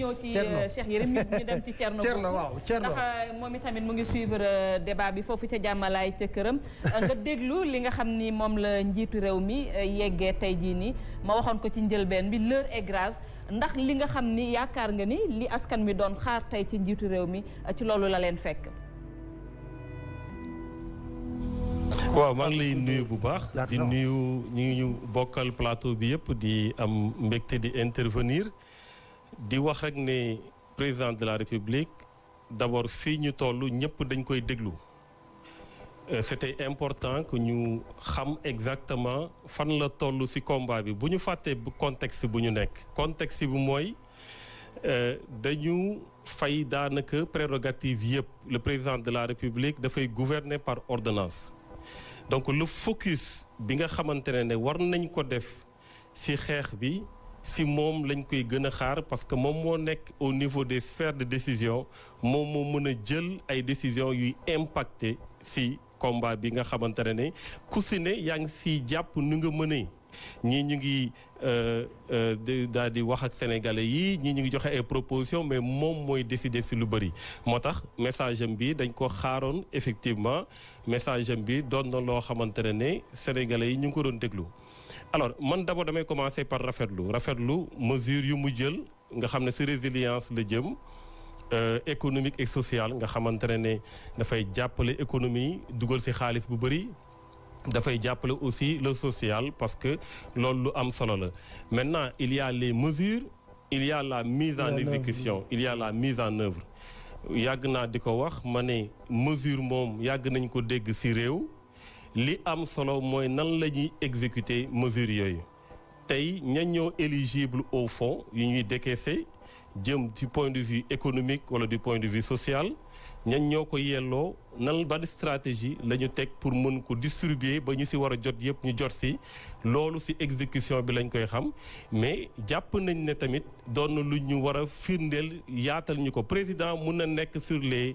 ñëw ci Cheikh Yérim ñu dem ci Thierno waaw Thierno ndax moom itamit mu ngi suivre débat bi foofu ca jàmmalaay ca këram nga déglu li nga xam ni moom la njiitu réew mi yeggee tey jii nii ma waxoon ko ci njëlbeen bi l'heure est grave ndax li nga xam ni yaakaar nga ni li askan wi doon xaar tey ci njiitu réew mi ci loolu la leen fekk. waaw maa ngi lay nuyu bu baax di nuyu ñu bokkal plateau bi yëpp di am mbégte di intervenir di wax rek ne président de la République d'abord fii ñu toll ñëpp dañ koy déglu c'était important que ñu xam exactement fan la toll ci combat bi bu ñu fàttee contexte bu ñu nekk contexte bi mooy dañu fay daanaka prérogative yëpp le président de la République dafay gouverner par ordonnance donc le focus bi nga xamante ne war nañ ko def ci xeex bi ci moom lañ koy gën a xaar parce que moom moo nekk au niveau des sphères de décision moom moo mën a jël ay décisions yuy impacter ci combat bi nga xamante ne ku ci ne yaa ngi ci jàpp nu nga mënee ñii ñu ngi daal di wax ak sénégalais yi ñii ñu ngi joxe ay propositions mais moom mooy décider ci lu bari moo tax message am bi dañ ko xaaroon effectivement message am bi doon na loo xamante ne sénégalais yi ñu ngi ko doon déglu. alors man d'abord damay commencer par rafetlu mesure yu mu jël nga xam ne ci résilience la jëm économique et sociale nga xamante ne dafay jàppale économie dugal ci xaalis bu bari. dafay jàppale aussi le social parce que loolu lu am solo la maintenant il y a les mesures il y a la mise en exécution il y a la mise en œuvre yàgg naa di ko wax ma ne mesure moom yàgg nañ ko dégg ci réew li am solo mooy nan la ñuy exécuter mesures yooyu tey ña ñoo éligible au fonds yu ñuy décaisser jëm du point de vue économique wala du point de vue social ñan ñoo ko yelloo nan ban stratégie la ñu teg pour mën ko distribuer ba ñu ci war a jot yëpp ñu jot ci loolu ci exécution bi lañ koy xam mais jàpp nañ ne tamit doon na lu ñu war a firndeel yaatal ñu ko président mun na nekk sur les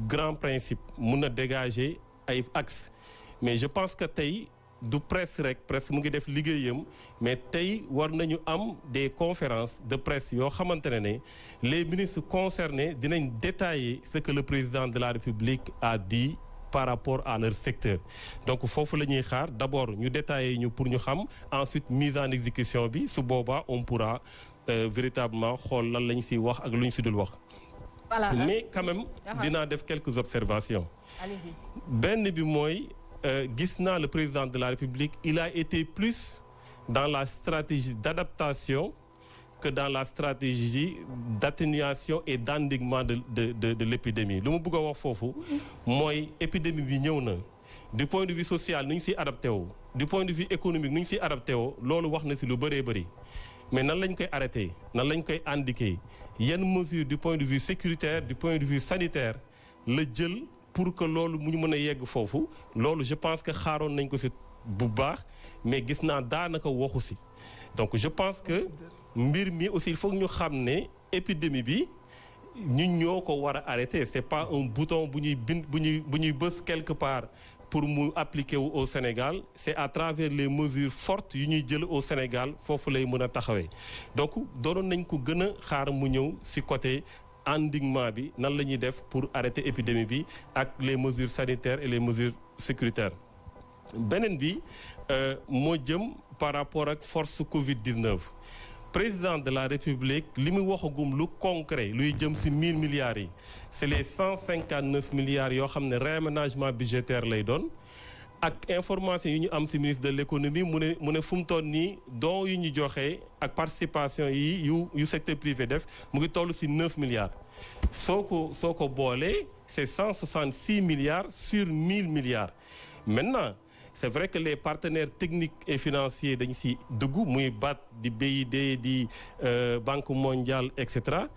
grands principes mun na dégager ay axes mais je pense que tey du presse rek presse mu ngi def liggéeyam mais tey war nañu am des conférences de presse yoo xamante ne les ministres concernés dinañ détailler ce que le président de la République a dit par rapport à leur secteur donc foofu la ñuy xaar d'abord ñu détailler ñu pour ñu xam ensuite mise en exécution bi su boobaa on pourra véritablement xool lan lañ ci wax ak lu ñu ci dul wax. mais quand même dinaa def quelques observations. benn bi mooy. gis naa le président de la République il a été plus dans la stratégie d'adaptation que dans la stratégie d'atténuation et d'endiguement de l'épidémie lu ma bëgg a wax foofu mooy épidémie bi ñëw na du point de vue social nu ñu ciy adapté woo du point de vue économique nu ñu ciy adapté woo loolu wax na ci lu bëree bëri mais nan lañ koy arrêté nan lañ koy endiguer yan mesures du point de vue sécuritaire du point de vue sanitaire la jël pour que loolu mu ñu mën a yegg foofu loolu je pense que xaaroon nañ ko ci bu baax mais gis naa daanaka waxu ci donc je pense que mbir mi aussi il faut ñu xam ne épidémie bi ñun ñoo ko war a arrêter c'est pas un bouton bu ñuy bind bu ñuy bës quelque part pour mu appliquer wu au Sénégal c'est à travers les mesures fortes yu ñuy jël au Sénégal foofu lay mën a taxawee donc doonoon nañ ko gën a xaar mu ñëw ci côté endiguement bi nan la ñuy def pour arrêter épidémie bi ak les mesures sanitaires et les mesures sécuritaires beneen bi moo jëm par rapport ak force Covid-19 président de la République li mu waxagum lu concret luy jëm ci 1000 milliards yi c'est les 159 milliards yoo xam ne réaménagement budgétaire lay doon ak information yi ñu am ci ministre de l'économie mu ne fu mu toll nii dons yu ñu joxe ak participation yi yu secteur privé def mu ngi toll ci 9 milliards soo ko boolee c'est 166 milliards sur 1000 milliards maintenant c'est vrai que les partenaires techniques et financiers dañ ci dugg muy BAD di BID di Banque mondiale etc.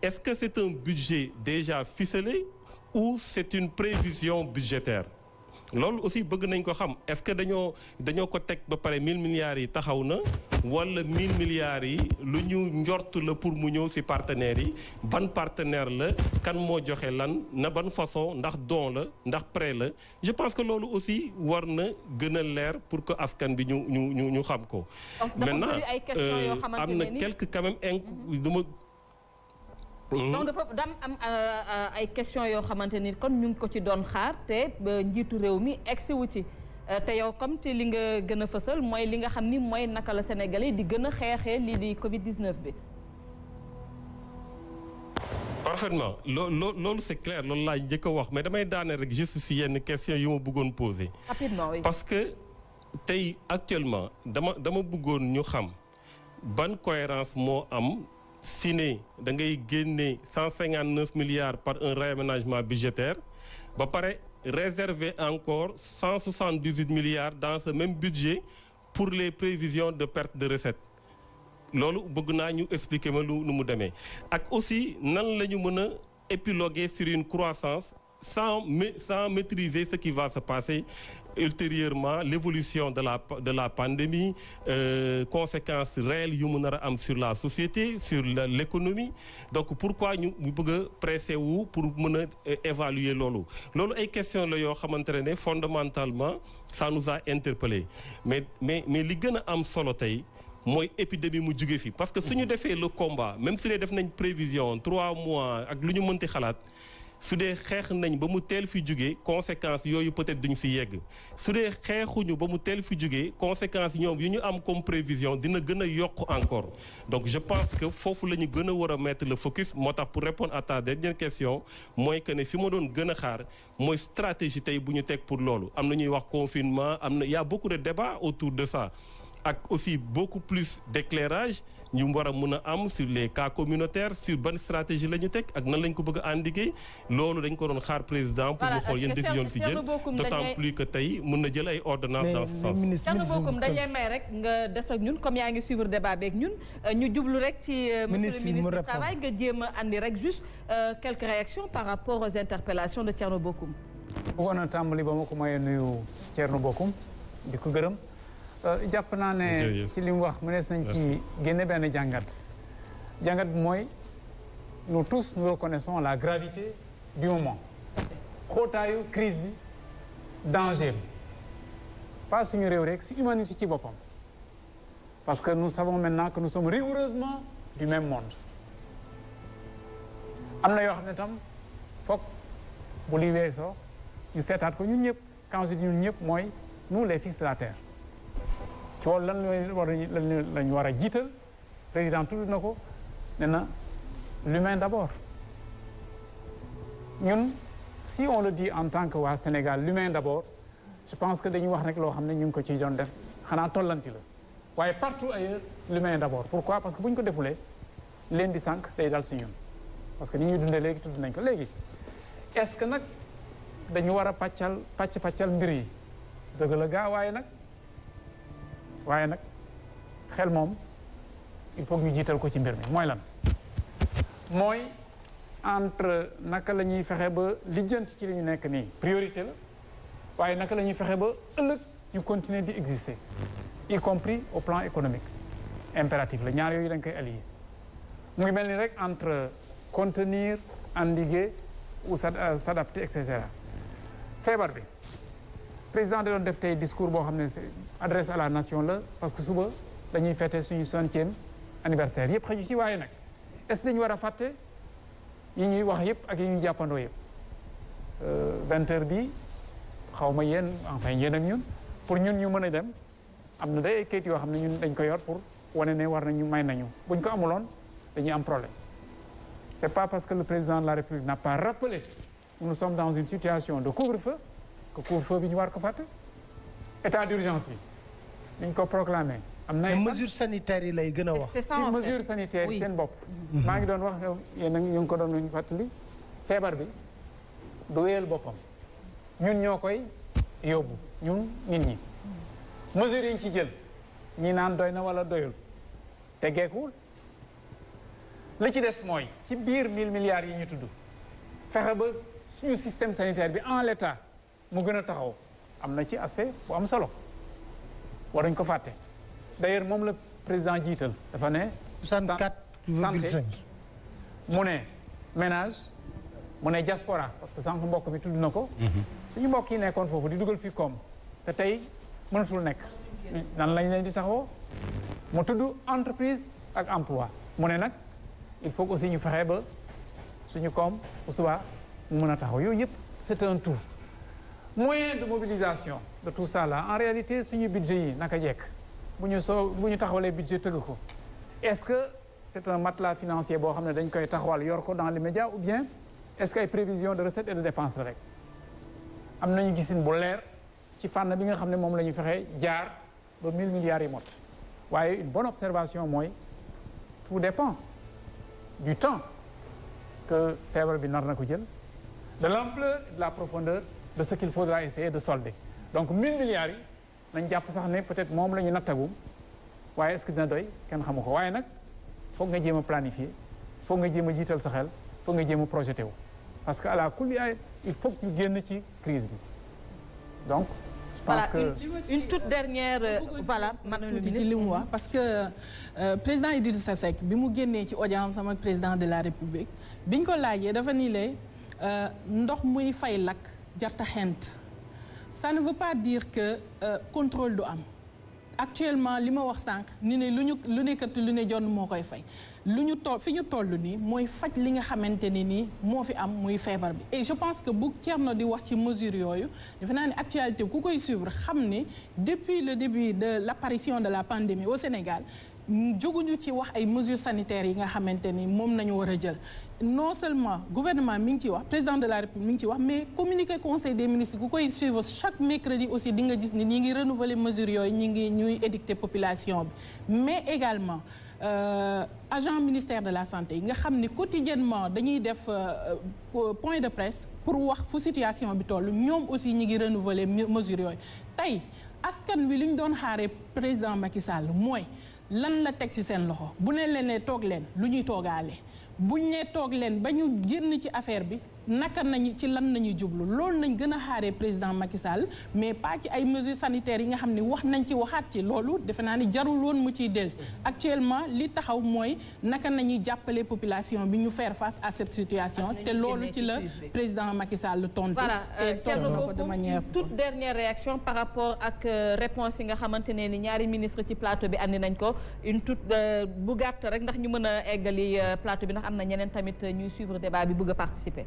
Est-ce que c'est un budget déjà ficelé ou c'est une prévision budgétaire loolu aussi bëgg nañ ko xam est-ce que dañoo ko teg ba pare 1000 milliards yi taxaw na wala 1000 milliards yi lu ñu njort la pour mu ñëw ci partenaires yi ban partenaire la kan moo joxe lan na ban façon ndax don la ndax prêt la je pense que loolu aussi war na gën a leer pour que askan bi ñu xam ko. maintenant am na quelques quand même donc dafa dam am ay questions yoo xamante ni kon ñu ngi ko ci doon xaar te njiitu réew mi egsi wu ci te yow comme te li nga gën a fësal mooy li nga xam ni mooy naka la Sénégalais di gën a xeexee lii di Covid 19 bi. parfaitement loolu c'est clair loolu laa njëkk a wax mais damay daane rek juste si yenn question yu ma bëggoon poser. rapidement oui. parce que tey actuellement dama bëggoon ñu xam ban cohérence moo am si ne da ngay génne 159 milliards par un réaménagement budgétaire ba pare réserver encore 178 milliards dans ce même budget pour les prévisions de perte de recettes. loolu bëgg naa ñu expliquer ma nu mu demee ak aussi nan la ñu mën a épiloguer sur une croissance sans maîtriser ce qui va se passer ultérieurement, l'évolution de la pandémie, conséquences réelles yu mu nar a am sur la société, sur l'économie. Donc pourquoi ñu bëgg a pressé wu pour mën a évaluer loolu ay question la yoo xamante ne fondamentalement ça nous a interpellé mais li gën a am solo tey mooy épidémie mu jóge fi parce que suñu defee le combat même su dee def nañ prévision 3 mois ak lu ñu mënti xalaat su dee xeex nañ ba mu teel fi jógee conséquences yooyu peut-être duñ si yegg su dee xeexuñu ba mu teel fi jógee conséquences ñoom yu ñu am comme prévision dina gën a yokk encore donc je pense que foofu la ñu gën a war a mettre le focus moo tax pour répondre à ta dernière question mooy que ne fi ma doon gën a xaar mooy stratégie tey bu ñu teg pour loolu am na ñuy wax confinement am na y a beaucoup de débats autour de ça ak aussi beaucoup plus d'éclairage ñu war a mën a am sur les cas communautaires sur ban stratégie la ñu teg ak nan lañ ko bëgg a endiguer loolu dañ ko doon xaar président pour mu xool yéen décision si jël d'autant plus que tey mën na jël ay ordonnances dans ce sens. Thierno Bocoum dañ lay may rek nga des ak ñun comme yaa ngi suivre débat beeg ñun ñu jublu rek ci monsieur le ministre du travail nga jéem a andi rek juste quelques réactions par rapport aux interpellations de Thierno Bocoum. bëggoon na tàmbali ba ma ko mayee nuyu Thierno Bocoum di ko gërëm. jàpp naa ne ci li mu wax mënees nañ ci génne benn jàngat bi mooy nous tous nous reconnaissons la gravité du moment xóotaayu crise bi danger bi pas suñu réew rek si humanité ci boppam parce que nous savons maintenant que nous sommes rigoureusement du même monde am na yoo xam ne tam foog bu li weesoo ñu seetaat ko ñun ñëpp quand je dis ñun ñëpp mooy nous les fils de la terre ci wàllu lan lañ war a jiital président tudd na ko ne na l'humain d'abord ñun si on le dit en tant que waa Sénégal l'humain d'abord je pense que dañuy wax rek loo xam ne ñu ngi ko ciy doon def xanaa tollanti la waaye partout ailleurs l'humain d'abord pourquoi parce que bu ñu ko defulee leen di sànq day dal si ñun parce que ni ñuy dundee léegi tudd nañ ko léegi est-ce que nag dañu war a pàccal mbir yi dëgg la gaa waaye nag xel moom il faut que ñu jiital ko ci mbir mi mooy lan mooy entre naka la ñuy fexe ba lijjanti ci li ñu nekk nii priorité la waaye naka la ñuy fexe ba ëllëg ñu continuer di exister y compris au plan économique impératif la ñaar yooyu dañ koy allier mu ngi mel ni rek entre contenir endiguer ou s'adapter et cetera feebar bi président da doon def tey discours boo xam ne adresse à la nation la parce que suba dañuy fêter suñu 60e anniversaire yëpp xëju ci waaye nag est-ce que dañu war a fàtte yi ñuy wax yëpp ak yi ñuy jàppandoo yëpp 20h bi xaw ma yéen enfin yéen ak ñun pour ñun ñu mën a dem am na day ay kayit yoo xam ne ñun dañ ko yor pour wane ne war nañu may nañu buñ ko amuloon dañuy am problème c'est pas parce que le président de la République n'a pas rappelé que nous sommes dans une situation de couvre-feu que couvre-feu bi ñu war ko fàtte état d'urgence bi ñu ko proclamé am na mesures sanitaires yi lay gën a wax c'est ça en fait mesures sanitaires yi seen bopp maa ngi doon wax yéen a ngi ko doon fàttali feebar bi du wéyal boppam ñun ñoo koy yóbbu ñun nit ñi mesures yi ñu ci jël ñi naan doy na wala doyul teggeekuwul li ci des mooy ci biir 1000 milliards yi ñu tudd fexe ba suñu système sanitaire bi en l'état mu gën a taxaw am na ci aspect bu am solo waruñ ko fàtte d'ailleurs moom la président jiital dafa ne 64,5 mu ne ménage mu ne diaspora parce que sànq mbokk mi tudd na ko suñu mbokk yi nekkoon foofu di dugal fii koom te tey mënatul nekk nan lañ leen di taxawoo mu tudd entreprise ak emploi mu ne nag il faut aussi ñu fexe ba suñu koom bu subaa mu mën a taxaw yooyu yëpp c'est un tout moyen de mobilisation de tout ça là en réalité suñu budget yi naka jekk bu ñu taxawalee budget tëgg ko est-ce que c'est un matelas financier boo xam ne dañ koy taxawal yor ko dans l'immédiat ou bien est-ce que ay prévisions de recettes et de dépenses la rek am nañu gisin bu leer ci fànn bi nga xam ne moom la ñu fexe jaar ba 1000 milliards yi mot waaye une bonne observation mooy tout dépend du temps que feebar bi nar na ko jël de l'ampleur et de la profondeur de ce qu'il faudra essayer de solder donc 1000 milliards yi nañ jàpp sax ne peut-être moom la ñu nattagum waaye est-ce que dina doy kenn xamu ko waaye nag foog nga jéem a planifier foog nga jéem a jiital sa xel foog nga jéem a projeté wu parce que à la kulli il faut que ñu génn ci crise bi donc je pense que une toute dernière voilà madame tuuti ci li mu wax parce que président Idrissa Seck bi mu génnee ci audience am ak président de la République biñ ko laajee dafa ni le ndox muy fay lakk jarta xent ça ne veut pas dire que contrôle du am actuellement li ma wax sànq ni ne lu nekkati lu ne jonn moo koy fay lu ñu toll fi ñu toll nii mooy faj li nga xamante ne nii moo fi am muy feebar bi et je pense que bu Thierno di wax ci mesure yooyu defe naa ne actualité ku koy suivre xam ne depuis le début de l'apparition de la pandémie au Sénégal jóguñu ci wax ay mesures sanitaires yi nga xamante ni moom nañu war a jël non seulement gouvernement mi ngi ciy wax président de la République mi ngi ciy wax mais communiqué conseil des ministres ku koy suivre chaque mercredi aussi di nga gis ni ñi ngi renouveler mesures yooyu ñuy édicter population bi mais également agent ministère de la santé yi nga xam ni quotidiennement dañuy def point de presse pour wax fu situation bi toll ñoom aussi ñi ngi renouveler mesures yooyu tey askan wi li ñu doon xaaree président Macky Sall mooy lan la teg ci seen loxo bu ne leen ne toog leen lu ñuy toogaale buñ ne toog leen ba ñu génn ci affaire bi naka nañu ci lan nañu jublu loolu nañ gën a xaaree président Macky Sall mais pas ci ay mesures sanitaires yi nga xam ne wax nañ ci waxaat ci loolu defe naa ni jarul woon mu ciy dellu actuellement li taxaw mooy naka nañuy jàppale population bi ñu faire face à cette situation te loolu ci la président Macky Sall tontu te tontu na ko de manière toute dernière réaction par rapport ak réponse yi nga xamante ne ni ñaari ministre ci plateau bi andi nañ ko une toute bu gàtt rek ndax ñu mën a eggali plateau bi ndax am na ñeneen tamit ñuy suivre débat bi bëgg a participer.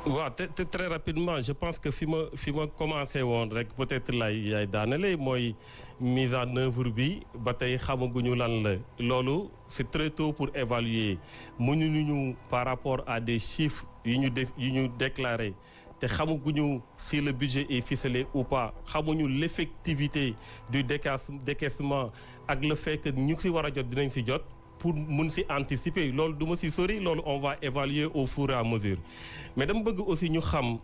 waaw te très rapidement je pense que fi ma commencé woon rek peut-être yaay daanale mooy mise en œuvre bi ba tey xamaguñu lan la loolu c'est très tôt pour évaluer mënuñu par rapport à des chiffres yu ñu déclaré te xamaguñu si le budget est ficelé ou pas xamuñu l'effectivité du décaissement ak le fait que ñu si war a jot dinañ si jot pour mun si anticiper loolu du ma si sori loolu on va évaluer au fur et à mesure mais dama bëgg aussi ñu xam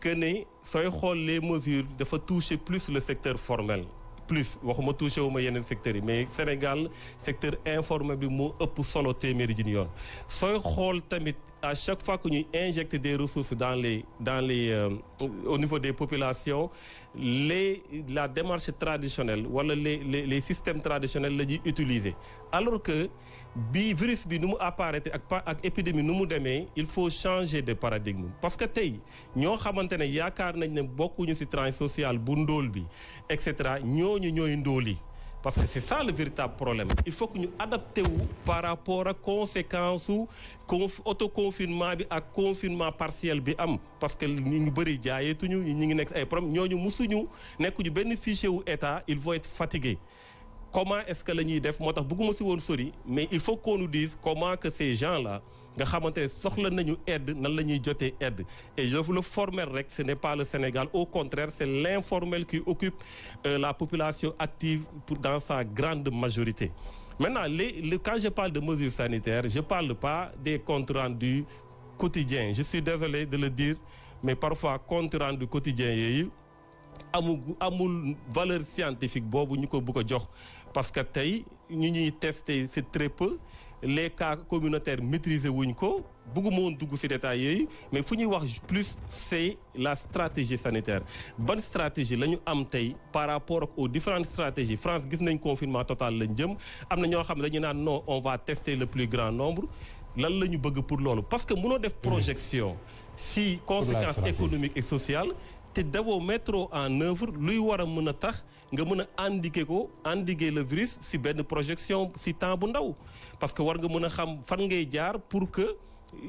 que ne sooy xool les mesures dafa toucher plus le secteur formel plus waxuma touché wu ma yeneen secteurs yi mais Sénégal secteur informel bi moo ëpp solo téeméeri ji yoon sooy xool tamit à chaque fois que ñuy injecter des ressources dans les au niveau des populations la démarche traditionnelle wala les systèmes traditionnels la ñuy utiliser alors que bi virus bi nu mu apparaître ak épidémie nu mu demee il faut changer de paradigme parce que tey ñoo xamante ne yaakaar nañ ne bokkuñu ci tranche sociale bu ndóol bi et cetera ñooñu ñooy ndóol yi parce que c'est ça le véritable problème il faut que ñu adapté wu par rapport ak conséquence su autoconfinement bi ak confinement partiel bi am parce que ñi ngi bëri jaayeetuñu ñi ngi nekk ay problème ñooñu musuñu nekkuñu benn fichier wu état il faut être fatigué comment est-ce que la ñuy def moo tax bëgguma si woon sori mais il faut qu'on nous dise comment que ces gens-là nga xamante ne soxla nañu aide nan la ñuy jotee aide et je veux le formel rek ce n'est pas le Sénégal au contraire c'est l'informel qui occupe la population active dans sa grande majorité maintenant quand je parle de mesures sanitaires je parle pas des comptes rendus quotidiens je suis désolé de le dire mais parfois compte rendu quotidien yooyu amul valeur scientifique boobu ñu ko bëgg a jox parce que tey ñu ñuy tester c'est très peu les cas communautaires maîtriser wuñ ko bëgguma woon dugg ci détails yooyu mais fu ñuy wax plus c'est la stratégie sanitaire ban stratégie la ñu am tey par rapport aux différentes stratégies France gis nañ confinement total lañ jëm am na ñoo xam ne dañu naan non on va tester le plus grand nombre lan la ñu bëgg pour loolu parce que mënoo def projection si conséquences économiques et sociales te dawoo mettre en œuvre luy war a mën a tax nga mën a endiguer le virus si benn projection si temps bu ndaw parce que war nga mën a xam fan ngay jaar pour que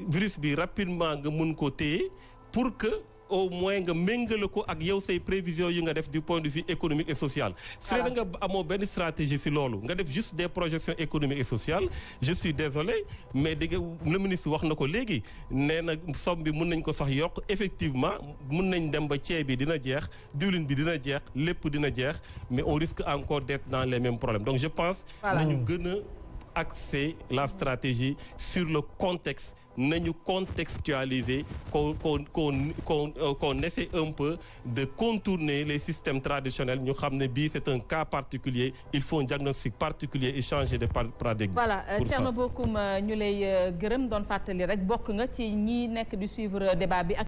virus bi rapidement nga mën ko téye pour que au moins nga méngale ko ak yow say prévisions yi nga def du point de vue économique et social. su dee da nga amoo benn stratégie si loolu nga def juste des projections économiques et sociales je suis désolé mais dégg le ministre wax na ko léegi nee na somme bi mën nañ ko sax yokk effectivement mën nañ dem ba ceeb bi dina jeex diwlin bi dina jeex lépp dina jeex mais on risque encore d'être dans les mêmes problèmes donc je pense nañu gën a axer la stratégie sur le contexte nañu contextualiser qu'on essaie un peu de contourner les systèmes traditionnels ñu xam ne bii c'est un cas particulier il faut un diagnostic particulier et changer de paradigme. Voilà Thierno Bocoum ñu lay gërëm doon fàttali rek bokk nga ci ñi nekk di suivre débat bi.